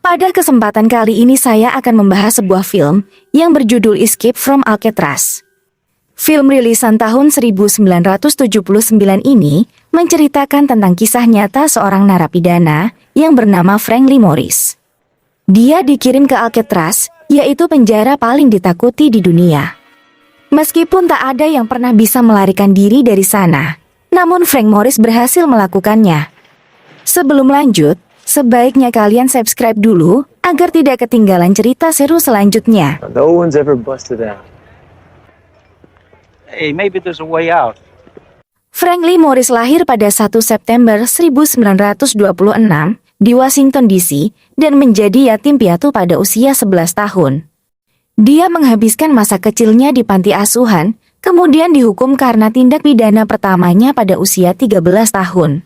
Pada kesempatan kali ini saya akan membahas sebuah film yang berjudul Escape from Alcatraz. Film rilisan tahun 1979 ini menceritakan tentang kisah nyata seorang narapidana yang bernama Frank Lee Morris. Dia dikirim ke Alcatraz, yaitu penjara paling ditakuti di dunia. Meskipun tak ada yang pernah bisa melarikan diri dari sana, namun Frank Morris berhasil melakukannya. Sebelum lanjut, sebaiknya kalian subscribe dulu agar tidak ketinggalan cerita seru selanjutnya. No one's ever busted out. Hey, maybe there's a way out. Frank Lee Morris lahir pada 1 September 1926 di Washington DC dan menjadi yatim piatu pada usia 11 tahun. Dia menghabiskan masa kecilnya di panti asuhan, kemudian dihukum karena tindak pidana pertamanya pada usia 13 tahun.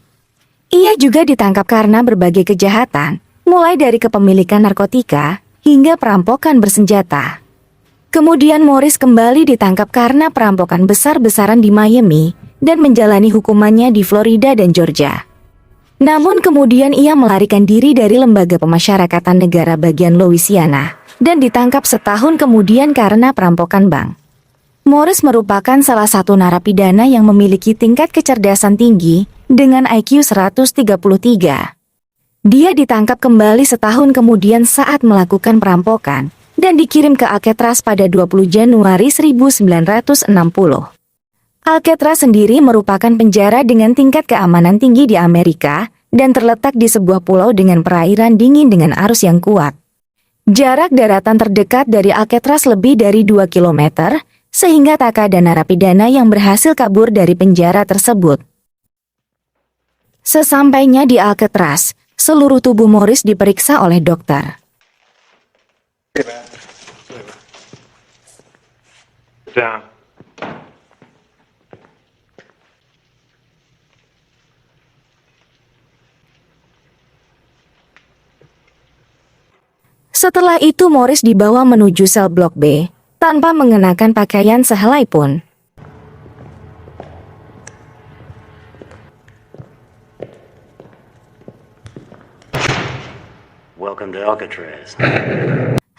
Ia juga ditangkap karena berbagai kejahatan, mulai dari kepemilikan narkotika hingga perampokan bersenjata. Kemudian Morris kembali ditangkap karena perampokan besar-besaran di Miami dan menjalani hukumannya di Florida dan Georgia. Namun kemudian ia melarikan diri dari lembaga pemasyarakatan negara bagian Louisiana dan ditangkap setahun kemudian karena perampokan bank. Morris merupakan salah satu narapidana yang memiliki tingkat kecerdasan tinggi dengan IQ 133. Dia ditangkap kembali setahun kemudian saat melakukan perampokan dan dikirim ke Alcatraz pada 20 Januari 1960. Alcatraz sendiri merupakan penjara dengan tingkat keamanan tinggi di Amerika dan terletak di sebuah pulau dengan perairan dingin dengan arus yang kuat. Jarak daratan terdekat dari Alcatraz lebih dari 2 km, sehingga tak ada narapidana yang berhasil kabur dari penjara tersebut. Sesampainya di Alcatraz, seluruh tubuh Morris diperiksa oleh dokter. Setelah itu Morris dibawa menuju sel blok B, tanpa mengenakan pakaian sehelai pun. Welcome to Alcatraz.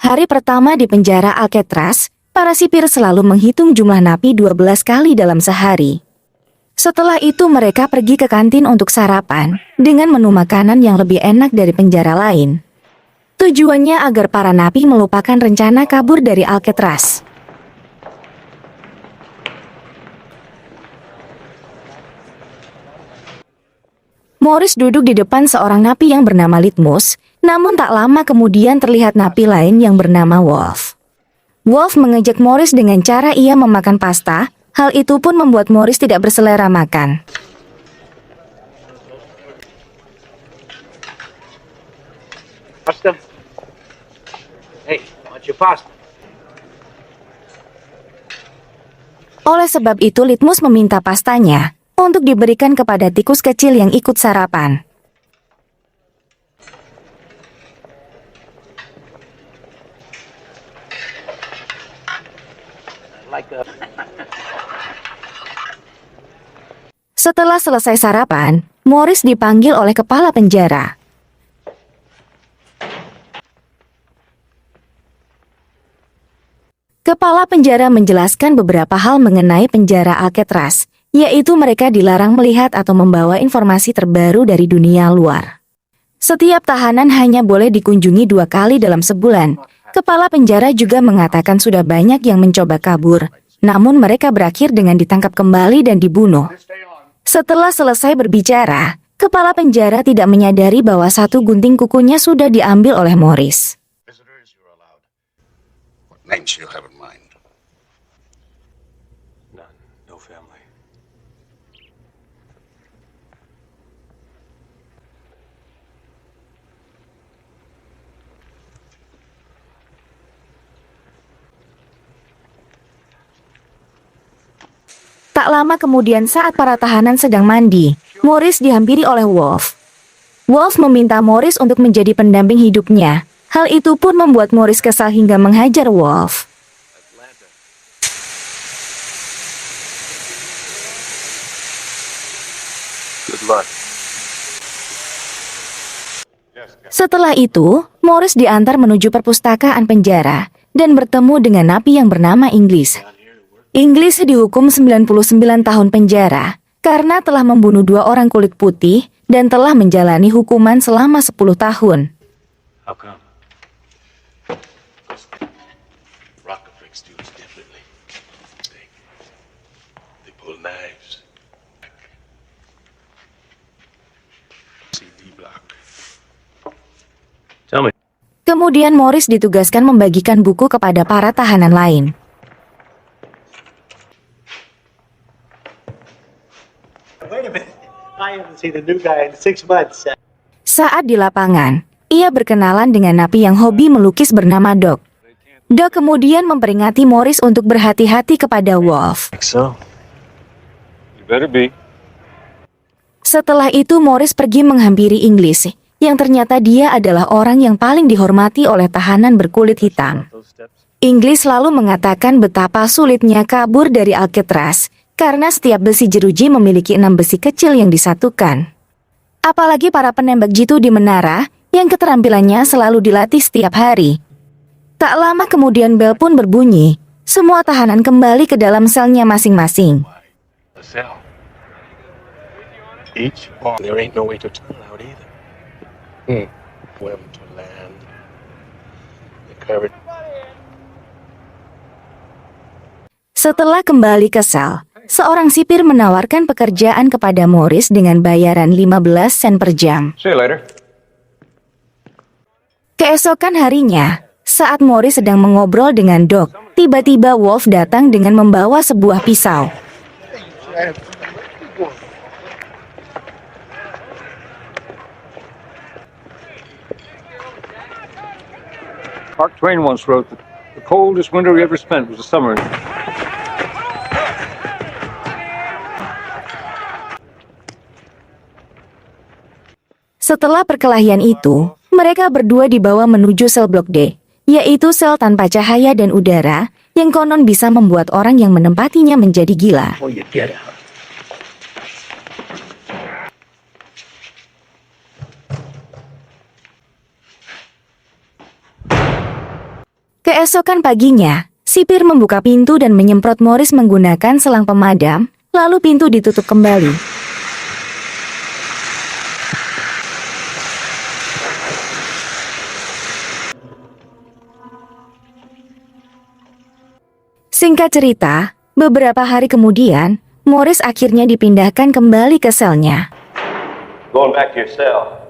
Hari pertama di penjara Alcatraz, para sipir selalu menghitung jumlah napi 12 kali dalam sehari. Setelah itu mereka pergi ke kantin untuk sarapan, dengan menu makanan yang lebih enak dari penjara lain. Tujuannya agar para napi melupakan rencana kabur dari Alcatraz. Morris duduk di depan seorang napi yang bernama Litmus, namun tak lama kemudian terlihat napi lain yang bernama Wolf. Wolf mengejek Morris dengan cara ia memakan pasta, hal itu pun membuat Morris tidak berselera makan. Pasta. Hey, what's your pasta? Oleh sebab itu Litmus meminta pastanya untuk diberikan kepada tikus kecil yang ikut sarapan. Setelah selesai sarapan, Morris dipanggil oleh kepala penjara. Kepala penjara menjelaskan beberapa hal mengenai penjara Alcatraz, yaitu mereka dilarang melihat atau membawa informasi terbaru dari dunia luar. Setiap tahanan hanya boleh dikunjungi 2 kali dalam sebulan. Kepala penjara juga mengatakan sudah banyak yang mencoba kabur, namun mereka berakhir dengan ditangkap kembali dan dibunuh. Setelah selesai berbicara, kepala penjara tidak menyadari bahwa satu gunting kukunya sudah diambil oleh Morris. Names you have in mind? None. No family. Tak lama kemudian saat para tahanan sedang mandi, Morris dihampiri oleh Wolf. Wolf meminta Morris untuk menjadi pendamping hidupnya. Hal itu pun membuat Morris kesal hingga menghajar Wolf. Good luck. Setelah itu, Morris diantar menuju perpustakaan penjara dan bertemu dengan napi yang bernama Inglis. Inglis dihukum 99 tahun penjara karena telah membunuh 2 orang kulit putih dan telah menjalani hukuman selama 10 tahun. How come? Rocker breaks dudes differently. They pull knives. CD block. Tell me. Kemudian Morris ditugaskan membagikan buku kepada para tahanan lain. Wait a minute. I haven't seen the new guy in 6 months. Saat di lapangan, ia berkenalan dengan napi yang hobi melukis bernama Doc. Doc kemudian memperingati Morris untuk berhati-hati kepada Wolf. Think so? You better be. Setelah itu Morris pergi menghampiri Inglis, yang ternyata dia adalah orang yang paling dihormati oleh tahanan berkulit hitam. Those steps. Inglis lalu mengatakan betapa sulitnya kabur dari Alcatraz, karena setiap besi jeruji memiliki 6 besi kecil yang disatukan. Apalagi para penembak jitu di menara, yang keterampilannya selalu dilatih setiap hari. Tak lama kemudian bel pun berbunyi. Semua tahanan kembali ke dalam selnya masing-masing. A cell. Each one. There ain't no way to turn out either. Swim to land. The current. Setelah kembali ke sel, seorang sipir menawarkan pekerjaan kepada Morris dengan bayaran 15 sen per jam. See you later. Keesokan harinya, saat Morris sedang mengobrol dengan Doc, tiba-tiba Wolf datang dengan membawa sebuah pisau. Mark Twain once wrote that the coldest winter he ever spent was the summer. Setelah perkelahian itu, mereka berdua dibawa menuju sel blok D, yaitu sel tanpa cahaya dan udara, yang konon bisa membuat orang yang menempatinya menjadi gila. Oh, you get out. Keesokan paginya, sipir membuka pintu dan menyemprot Morris menggunakan selang pemadam, lalu pintu ditutup kembali. Singkat cerita, beberapa hari kemudian, Morris akhirnya dipindahkan kembali ke selnya. Going back to your cell.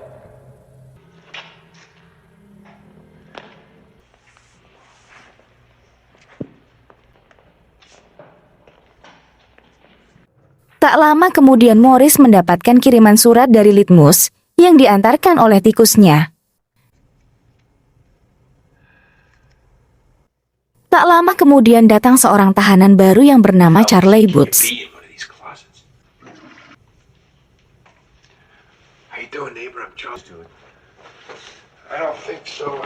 Tak lama kemudian Morris mendapatkan kiriman surat dari Litmus yang diantarkan oleh tikusnya. Tak lama kemudian datang seorang tahanan baru yang bernama Charlie Boots. Be in one of these closets. How you doing, neighbor? I'm Charles. I don't think so.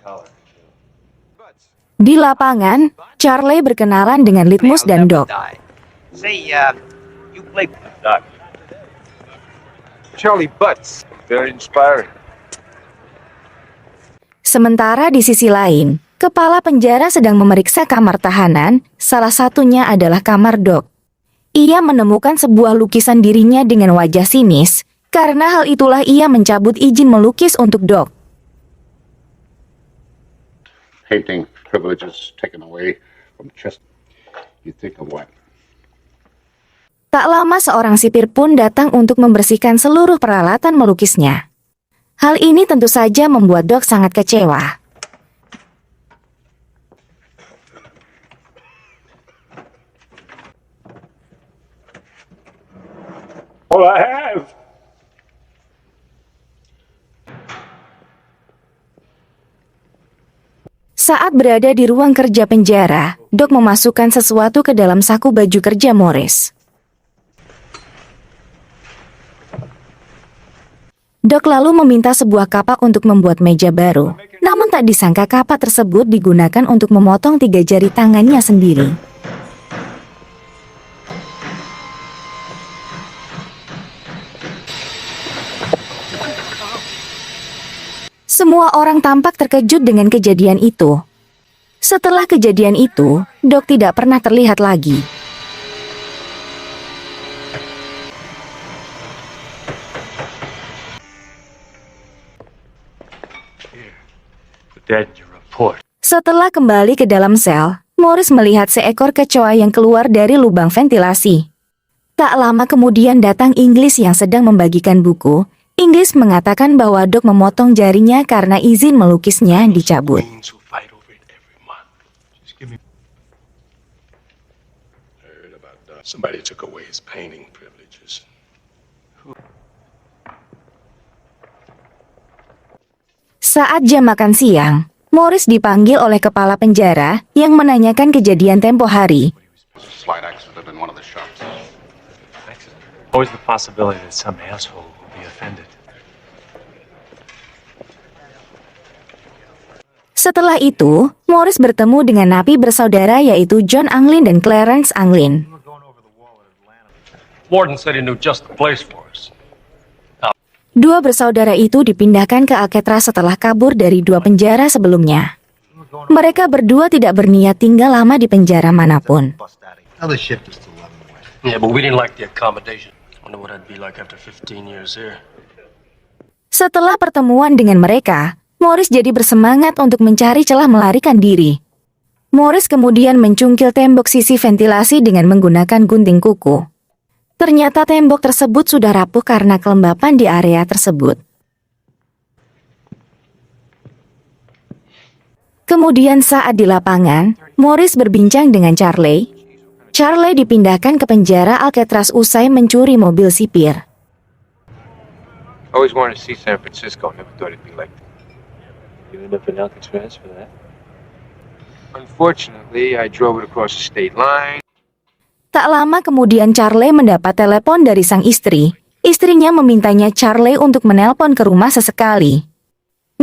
Collar. Di lapangan, Charlie berkenalan dengan Litmus dan Doc. Say, you play Doc. Charlie Butts. Very inspiring. Sementara di sisi lain, kepala penjara sedang memeriksa kamar tahanan, salah satunya adalah kamar Doc. Ia menemukan sebuah lukisan dirinya dengan wajah sinis, karena hal itulah ia mencabut izin melukis untuk Doc. Painting privileges taken away from chest. You think of what? Tak lama seorang sipir pun datang untuk membersihkan seluruh peralatan melukisnya. Hal ini tentu saja membuat Doc sangat kecewa. All I have. Saat berada di ruang kerja penjara, Doc memasukkan sesuatu ke dalam saku baju kerja Morris. Doc lalu meminta sebuah kapak untuk membuat meja baru. Namun tak disangka kapak tersebut digunakan untuk memotong 3 jari tangannya sendiri. Semua orang tampak terkejut dengan kejadian itu. Setelah kejadian itu, Doc tidak pernah terlihat lagi. Setelah kembali ke dalam sel, Morris melihat seekor kecoa yang keluar dari lubang ventilasi. Tak lama kemudian datang Inggris yang sedang membagikan buku. Inggris mengatakan bahwa Doc memotong jarinya karena izin melukisnya dicabut. Somebody took away his painting privileges. Saat jam makan siang, Morris dipanggil oleh kepala penjara yang menanyakan kejadian tempo hari. Slight accident in one of the shops. Always the possibility that some asshole will be offended. Setelah itu, Morris bertemu dengan napi bersaudara yaitu John Anglin dan Clarence Anglin. Warden said he knew just the place for us. Dua bersaudara itu dipindahkan ke Alcatraz setelah kabur dari 2 penjara sebelumnya. Mereka berdua tidak berniat tinggal lama di penjara manapun. Another shift is still 11 west. Yeah, but we didn't like the accommodation. Wonder what I'd be like after 15 years here. Setelah pertemuan dengan mereka, Morris jadi bersemangat untuk mencari celah melarikan diri. Morris kemudian mencungkil tembok sisi ventilasi dengan menggunakan gunting kuku. Ternyata tembok tersebut sudah rapuh karena kelembapan di area tersebut. Kemudian saat di lapangan, Morris berbincang dengan Charlie. Charlie dipindahkan ke penjara Alcatraz usai mencuri mobil sipir. Always wanted to see San Francisco. Never thought it'd be like that. You end up in Alcatraz for that? Unfortunately, I drove it across the state line. Tak lama kemudian Charlie mendapat telepon dari sang istri. Istrinya memintanya Charlie untuk menelpon ke rumah sesekali.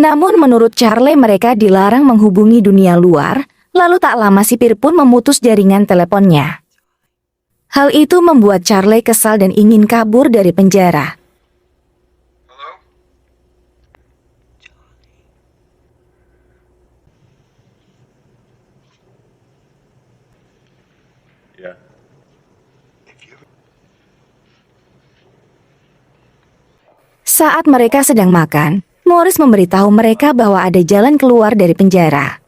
Namun menurut Charlie mereka dilarang menghubungi dunia luar, lalu tak lama sipir pun memutus jaringan teleponnya. Hal itu membuat Charlie kesal dan ingin kabur dari penjara. Saat mereka sedang makan, Morris memberitahu mereka bahwa ada jalan keluar dari penjara.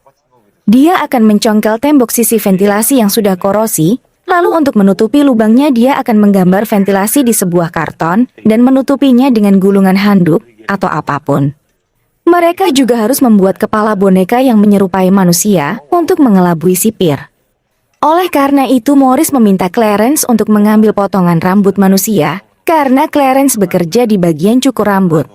Dia akan mencongkel tembok sisi ventilasi yang sudah korosi, lalu untuk menutupi lubangnya dia akan menggambar ventilasi di sebuah karton dan menutupinya dengan gulungan handuk atau apapun. Mereka juga harus membuat kepala boneka yang menyerupai manusia untuk mengelabui sipir. Oleh karena itu Morris meminta Clarence untuk mengambil potongan rambut manusia, karena Clarence bekerja di bagian cukur rambut.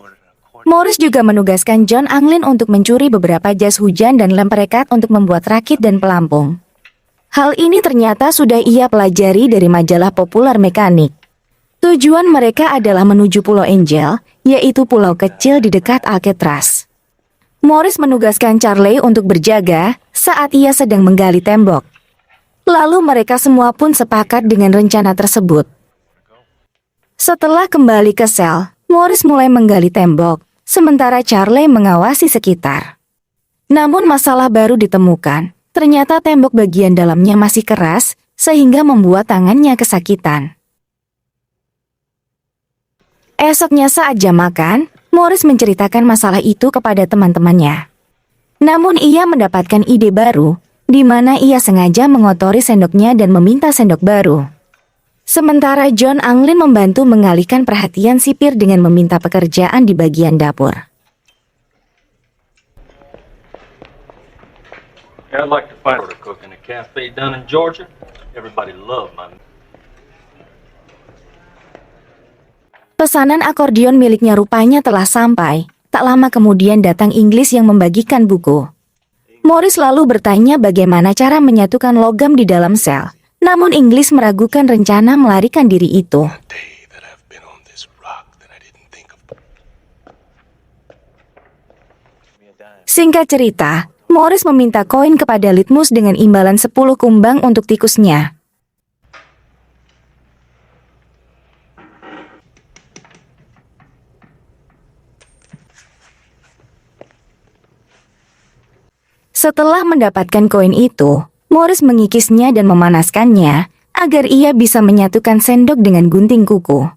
Morris juga menugaskan John Anglin untuk mencuri beberapa jas hujan dan lem perekat untuk membuat rakit dan pelampung. Hal ini ternyata sudah ia pelajari dari majalah populer mekanik. Tujuan mereka adalah menuju Pulau Angel, yaitu pulau kecil di dekat Alcatraz. Morris menugaskan Charlie untuk berjaga saat ia sedang menggali tembok. Lalu mereka semua pun sepakat dengan rencana tersebut. Setelah kembali ke sel, Morris mulai menggali tembok, sementara Charlie mengawasi sekitar. Namun masalah baru ditemukan, ternyata tembok bagian dalamnya masih keras, sehingga membuat tangannya kesakitan. Esoknya saat jam makan, Morris menceritakan masalah itu kepada teman-temannya. Namun ia mendapatkan ide baru, di mana ia sengaja mengotori sendoknya dan meminta sendok baru. Sementara John Anglin membantu mengalihkan perhatian sipir dengan meminta pekerjaan di bagian dapur. Yeah, I'd like to find a cook in a cafe down in Georgia. Everybody love my... Pesanan akordeon miliknya rupanya telah sampai. Tak lama kemudian datang Inggris yang membagikan buku. Morris lalu bertanya bagaimana cara menyatukan logam di dalam sel. Namun Inglis meragukan rencana melarikan diri itu. Day that I've been on this rock that I didn't think of. Singkat cerita, Morris meminta koin kepada Litmus dengan imbalan 10 kumbang untuk tikusnya. Setelah mendapatkan koin itu, Morris mengikisnya dan memanaskannya agar ia bisa menyatukan sendok dengan gunting kuku.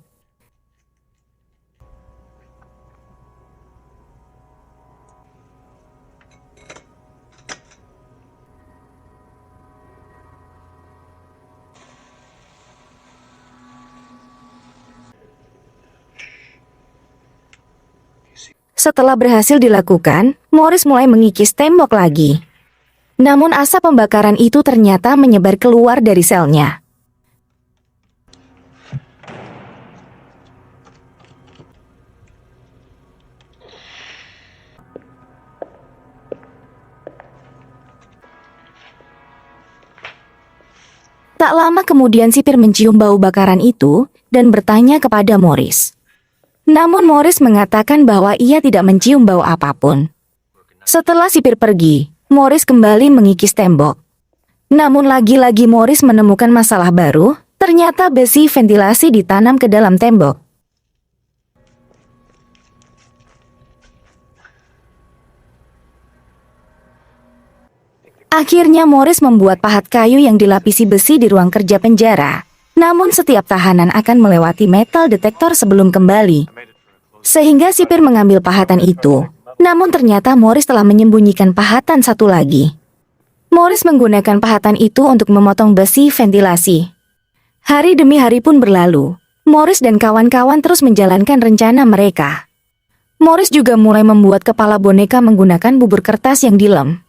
Setelah berhasil dilakukan, Morris mulai mengikis tembok lagi. Namun asap pembakaran itu ternyata menyebar keluar dari selnya. Tak lama kemudian sipir mencium bau bakaran itu dan bertanya kepada Morris. Namun Morris mengatakan bahwa ia tidak mencium bau apapun. Setelah sipir pergi, Morris kembali mengikis tembok. Namun lagi-lagi Morris menemukan masalah baru, ternyata besi ventilasi ditanam ke dalam tembok. Akhirnya Morris membuat pahat kayu yang dilapisi besi di ruang kerja penjara. Namun setiap tahanan akan melewati metal detektor sebelum kembali. Sehingga sipir mengambil pahatan itu. Namun ternyata Morris telah menyembunyikan pahatan satu lagi. Morris menggunakan pahatan itu untuk memotong besi ventilasi. Hari demi hari pun berlalu. Morris dan kawan-kawan terus menjalankan rencana mereka. Morris juga mulai membuat kepala boneka menggunakan bubur kertas yang dilem.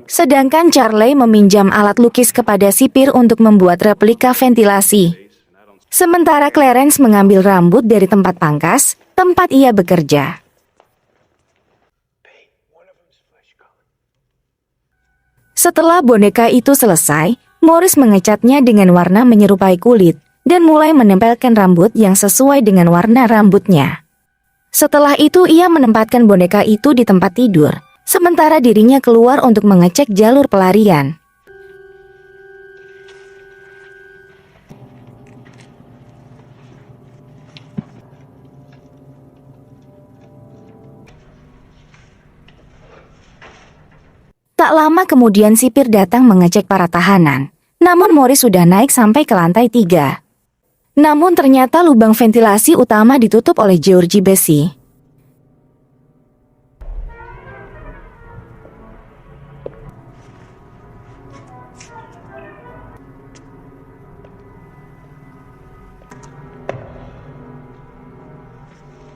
Sedangkan Charlie meminjam alat lukis kepada sipir untuk membuat replika ventilasi. Sementara Clarence mengambil rambut dari tempat pangkas, tempat ia bekerja. Setelah boneka itu selesai, Morris mengecatnya dengan warna menyerupai kulit dan mulai menempelkan rambut yang sesuai dengan warna rambutnya. Setelah itu ia menempatkan boneka itu di tempat tidur, sementara dirinya keluar untuk mengecek jalur pelarian. Tak lama kemudian sipir datang mengecek para tahanan. Namun Morris sudah naik sampai ke lantai 3. Namun ternyata lubang ventilasi utama ditutup oleh jeruji besi.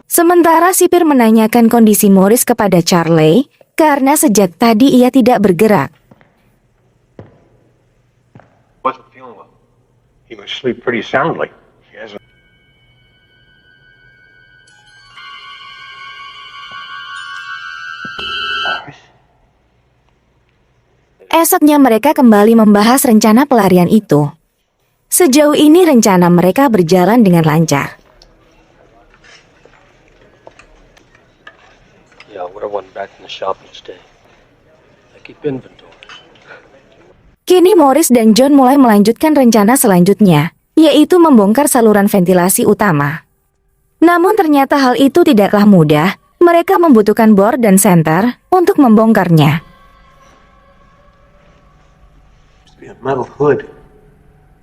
Sementara sipir menanyakan kondisi Morris kepada Charlie, karena sejak tadi ia tidak bergerak. Wasn't feeling well. He was asleep pretty soundly. He hasn't. Esoknya mereka kembali membahas rencana pelarian itu. Sejauh ini rencana mereka berjalan dengan lancar. Yeah, I would have went back in the shop each day. I keep inventory. Kini Morris dan John mulai melanjutkan rencana selanjutnya, yaitu membongkar saluran ventilasi utama. Namun ternyata hal itu tidaklah mudah, mereka membutuhkan bor dan senter untuk membongkarnya. a metal hood.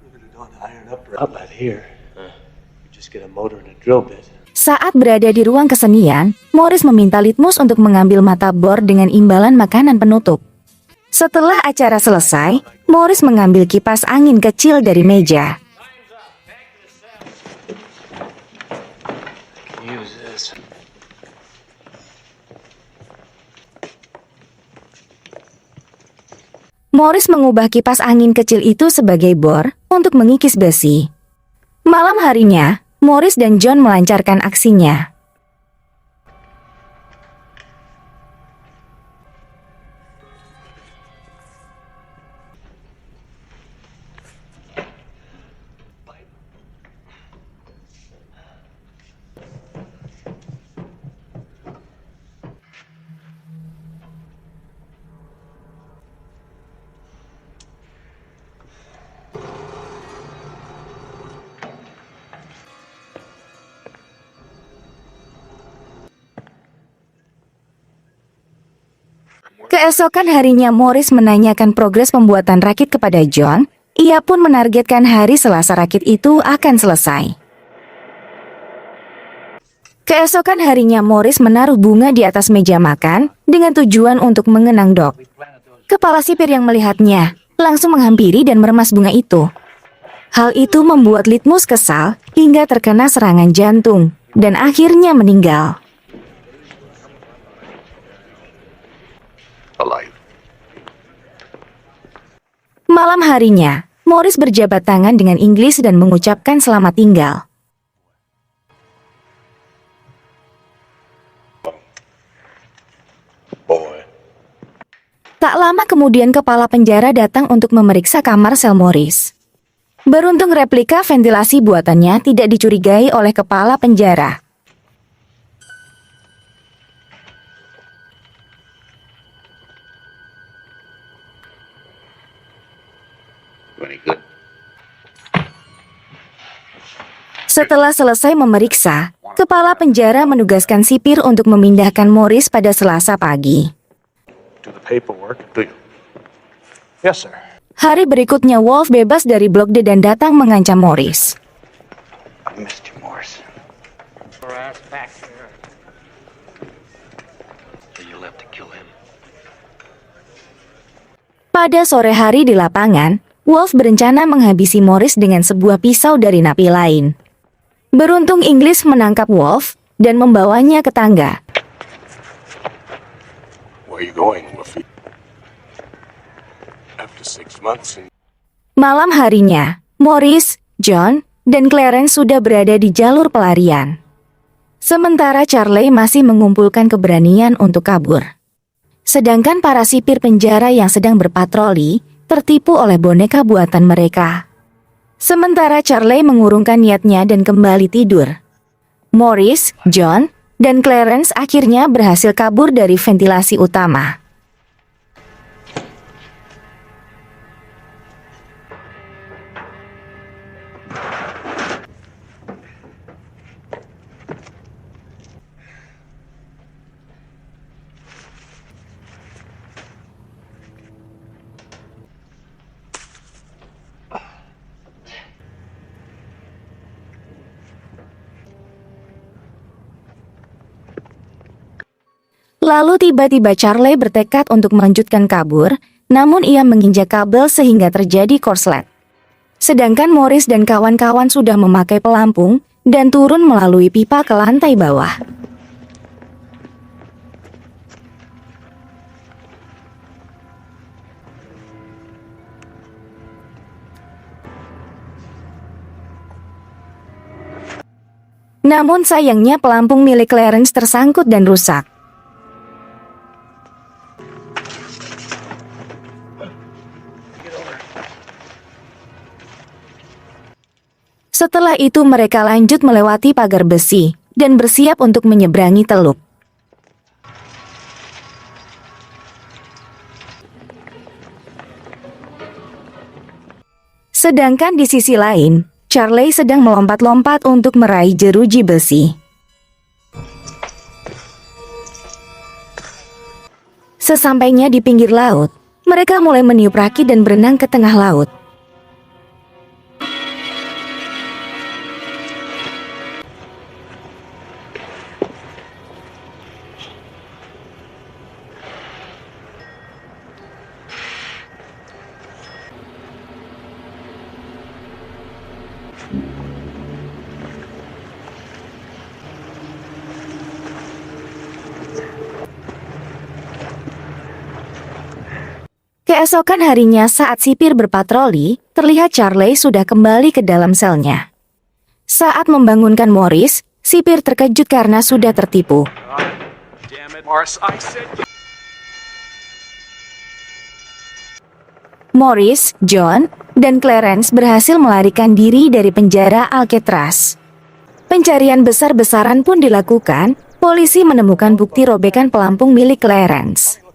Look at it on the iron up outlet here. You just get a motor and a drill bit. Saat berada di ruang kesenian, Morris meminta Litmus untuk mengambil mata bor dengan imbalan makanan penutup. Setelah acara selesai, Morris mengambil kipas angin kecil dari meja. Use this. Morris mengubah kipas angin kecil itu sebagai bor untuk mengikis besi. Malam harinya, Morris dan John melancarkan aksinya. Keesokan harinya Morris menanyakan progres pembuatan rakit kepada John. Ia pun menargetkan hari Selasa rakit itu akan selesai. Keesokan harinya Morris menaruh bunga di atas meja makan dengan tujuan untuk mengenang Doc. Kepala sipir yang melihatnya langsung menghampiri dan meremas bunga itu. Hal itu membuat Litmus kesal hingga terkena serangan jantung dan akhirnya meninggal. Malam harinya, Morris berjabat tangan dengan Inggris dan mengucapkan selamat tinggal. Boy. Tak lama kemudian kepala penjara datang untuk memeriksa kamar sel Morris. Beruntung replika ventilasi buatannya tidak dicurigai oleh kepala penjara. Very good. Setelah selesai memeriksa, kepala penjara menugaskan sipir untuk memindahkan Morris pada Selasa pagi. Do the paperwork, do you? Yes, sir. Hari berikutnya Wolf bebas dari Blok D dan datang mengancam Morris. I missed you, Morris. Your ass back there. So you left to kill him. Pada sore hari di lapangan, Wolf berencana menghabisi Morris dengan sebuah pisau dari napi lain. Beruntung Inggris menangkap Wolf dan membawanya ke tangga. Where are you going, Wolfie? After 6 months and Malam harinya, Morris, John, dan Clarence sudah berada di jalur pelarian. Sementara Charlie masih mengumpulkan keberanian untuk kabur. Sedangkan para sipir penjara yang sedang berpatroli tertipu oleh boneka buatan mereka. Sementara Charlie mengurungkan niatnya dan kembali tidur. Morris, John, dan Clarence akhirnya berhasil kabur dari ventilasi utama. Lalu tiba-tiba Charlie bertekad untuk melanjutkan kabur, namun ia menginjak kabel sehingga terjadi korslet. Sedangkan Morris dan kawan-kawan sudah memakai pelampung dan turun melalui pipa ke lantai bawah. Namun sayangnya pelampung milik Clarence tersangkut dan rusak. Setelah itu mereka lanjut melewati pagar besi dan bersiap untuk menyeberangi teluk. Sedangkan di sisi lain, Charlie sedang melompat-lompat untuk meraih jeruji besi. Sesampainya di pinggir laut, Mereka mulai meniup raki dan berenang ke tengah laut. Keesokan harinya saat sipir berpatroli, terlihat Charlie sudah kembali ke dalam selnya. Saat membangunkan Morris, sipir terkejut karena sudah tertipu. Morris, John, dan Clarence berhasil melarikan diri dari penjara Alcatraz. Pencarian besar-besaran pun dilakukan, polisi menemukan bukti robekan pelampung milik Clarence.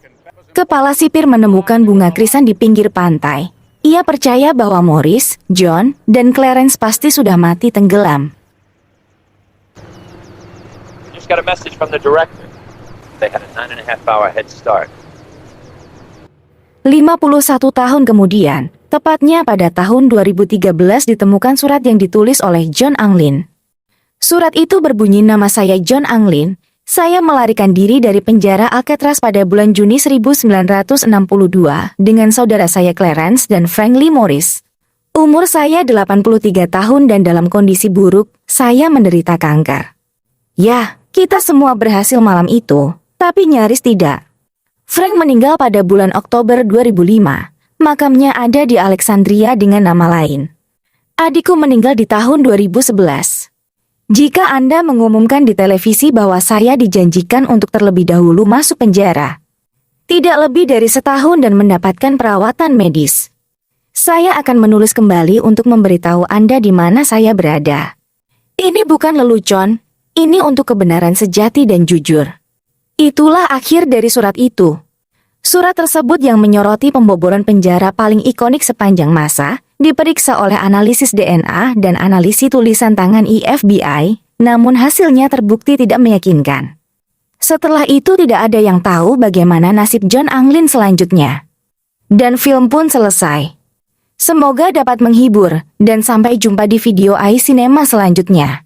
Kepala sipir menemukan bunga krisan di pinggir pantai. Ia percaya bahwa Morris, John, dan Clarence pasti sudah mati tenggelam. Just got a message from the director. They had a 9.5-hour head start. 51 tahun kemudian, tepatnya pada tahun 2013 ditemukan surat yang ditulis oleh John Anglin. Surat itu berbunyi, "Nama saya John Anglin. Saya melarikan diri dari penjara Alcatraz pada bulan Juni 1962 dengan saudara saya Clarence dan Frank Lee Morris. Umur saya 83 tahun dan dalam kondisi buruk, saya menderita kanker." Ya, kita semua berhasil malam itu, tapi nyaris tidak. Frank meninggal pada bulan Oktober 2005. Makamnya ada di Alexandria dengan nama lain. Adikku meninggal di tahun 2011. Jika Anda mengumumkan di televisi bahwa saya dijanjikan untuk terlebih dahulu masuk penjara, tidak lebih dari setahun dan mendapatkan perawatan medis, saya akan menulis kembali untuk memberitahu Anda di mana saya berada. Ini bukan lelucon, ini untuk kebenaran sejati dan jujur. Itulah akhir dari surat itu. Surat tersebut yang menyoroti pemboboran penjara paling ikonik sepanjang masa, diperiksa oleh analisis DNA dan analisis tulisan tangan FBI, namun hasilnya terbukti tidak meyakinkan. Setelah itu tidak ada yang tahu bagaimana nasib John Anglin selanjutnya. Dan film pun selesai. Semoga dapat menghibur, dan sampai jumpa di video iCinema selanjutnya.